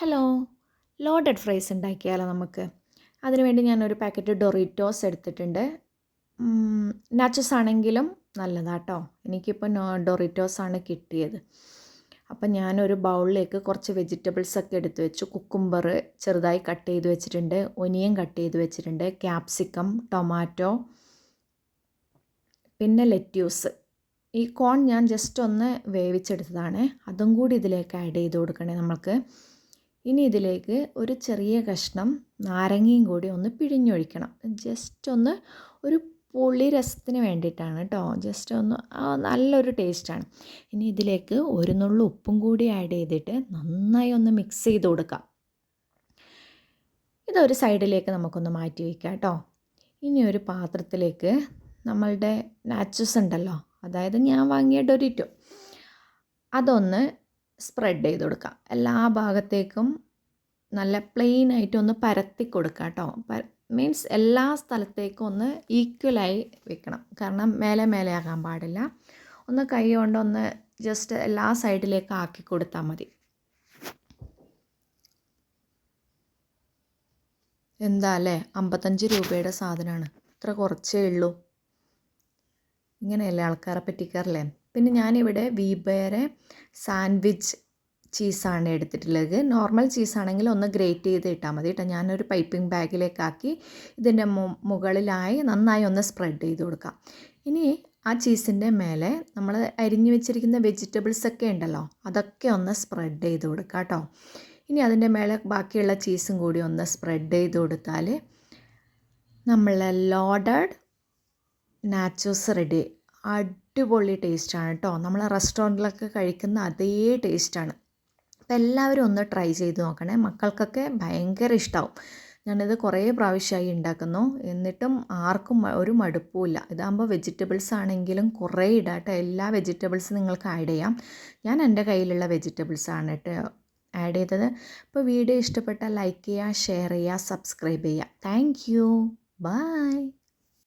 Hello, loaded fries ഉണ്ടാക്കിയാലോ നമുക്ക്? അതിനുവേണ്ടി ഞാനൊരു പാക്കറ്റ് ഡൊറിറ്റോസ് എടുത്തിട്ടുണ്ട്. നാച്ചോസ് ആണെങ്കിലും നല്ലതാട്ടോ. എനിക്കിപ്പോൾ ഡൊറിറ്റോസ് ആണ് കിട്ടിയത്. അപ്പം ഞാനൊരു ബൗളിലേക്ക് കുറച്ച് വെജിറ്റബിൾസ് ഒക്കെ എടുത്ത് വെച്ചു. കുക്കുംബർ ചെറുതായി കട്ട് ചെയ്ത് വെച്ചിട്ടുണ്ട്, ഒനിയൻ കട്ട് ചെയ്ത് വെച്ചിട്ടുണ്ട്, ക്യാപ്സിക്കം, ടൊമാറ്റോ, പിന്നെ ലെറ്റ്യൂസ്. ഈ കോൺ ഞാൻ ജസ്റ്റ് ഒന്ന് വേവിച്ചെടുത്തതാണ്. അതും കൂടി ഇതിലേക്ക് ആഡ് ചെയ്ത് കൊടുക്കണേ നമുക്ക്. ഇനി ഇതിലേക്ക് ഒരു ചെറിയ കഷ്ണം നാരങ്ങയും കൂടി ഒന്ന് പിഴിഞ്ഞൊഴിക്കണം. ജസ്റ്റ് ഒന്ന് ഒരു പുളി രസത്തിന് വേണ്ടിയിട്ടാണ് കേട്ടോ. ജസ്റ്റ് ഒന്ന് നല്ലൊരു ടേസ്റ്റാണ്. ഇനി ഇതിലേക്ക് ഒരു നുള്ളു ഉപ്പും കൂടി ആഡ് ചെയ്തിട്ട് നന്നായി ഒന്ന് മിക്സ് ചെയ്ത് കൊടുക്കാം. ഇതൊരു സൈഡിലേക്ക് നമുക്കൊന്ന് മാറ്റി വയ്ക്കാം കേട്ടോ. ഇനി ഒരു പാത്രത്തിലേക്ക് നമ്മളുടെ നാച്ചോസ് ഉണ്ടല്ലോ, അതായത് ഞാൻ വാങ്ങിയ ഡൊറിറ്റോ, അതൊന്ന് സ്പ്രെഡ് ചെയ്ത് കൊടുക്കാം. എല്ലാ ഭാഗത്തേക്കും നല്ല പ്ലെയിൻ ആയിട്ടൊന്ന് പരത്തി കൊടുക്കാം കേട്ടോ. മീൻസ് എല്ലാ സ്ഥലത്തേക്കും ഒന്ന് ഈക്വലായി വെക്കണം. കാരണം മേലെ മേലെ ആകാൻ പാടില്ല. ഒന്ന് കൈ കൊണ്ടൊന്ന് ജസ്റ്റ് എല്ലാ സൈഡിലേക്ക് ആക്കി കൊടുത്താൽ മതി. എന്താ അല്ലേ, 55 രൂപയുടെ സാധനമാണ്. ഇത്ര കുറച്ചേ ഉള്ളൂ. ഇങ്ങനെയല്ലേ ആൾക്കാരെ പറ്റിക്കാറില്ലേ. പിന്നെ ഞാനിവിടെ വീബേറെ സാൻഡ്വിച്ച് ചീസാണ് എടുത്തിട്ടുള്ളത്. നോർമൽ ചീസാണെങ്കിൽ ഒന്ന് ഗ്രേറ്റ് ചെയ്ത് ഇട്ടാൽ മതി കേട്ടോ. ഞാനൊരു പൈപ്പിംഗ് ബാഗിലേക്കാക്കി ഇതിൻ്റെ മുകളിലായി നന്നായി ഒന്ന് സ്പ്രെഡ് ചെയ്ത് കൊടുക്കാം. ഇനി ആ ചീസിൻ്റെ മേലെ നമ്മൾ അരിഞ്ഞു വെച്ചിരിക്കുന്ന വെജിറ്റബിൾസ് ഒക്കെ ഉണ്ടല്ലോ, അതൊക്കെ ഒന്ന് സ്പ്രെഡ് ചെയ്ത് കൊടുക്കാം കേട്ടോ. ഇനി അതിൻ്റെ മേലെ ബാക്കിയുള്ള ചീസും കൂടി ഒന്ന് സ്പ്രെഡ് ചെയ്ത് കൊടുത്താൽ നമ്മളെ ലോഡഡ് നാച്ചോസ് റെഡി. അടിപൊളി ടേസ്റ്റാണ് കേട്ടോ. നമ്മൾ റെസ്റ്റോറൻറ്റിലൊക്കെ കഴിക്കുന്ന അതേ ടേസ്റ്റാണ്. അപ്പോൾ എല്ലാവരും ഒന്ന് ട്രൈ ചെയ്ത് നോക്കണേ. മക്കൾക്കൊക്കെ ഭയങ്കര ഇഷ്ടമാവും. ഞാനിത് കുറേ പ്രാവശ്യമായി ഉണ്ടാക്കുന്നു, എന്നിട്ടും ആർക്കും ഒരു മടുപ്പുമില്ല. ഇതാകുമ്പോൾ വെജിറ്റബിൾസ് ആണെങ്കിലും കുറേ ഇടാട്ടോ. എല്ലാ വെജിറ്റബിൾസും നിങ്ങൾക്ക് ആഡ് ചെയ്യാം. ഞാൻ എൻ്റെ കയ്യിലുള്ള വെജിറ്റബിൾസാണ് കേട്ടോ ആഡ് ചെയ്തത്. അപ്പോൾ വീഡിയോ ഇഷ്ടപ്പെട്ടാൽ ലൈക്ക് ചെയ്യുക, ഷെയർ ചെയ്യുക, സബ്സ്ക്രൈബ് ചെയ്യുക. Thank you. ബൈ.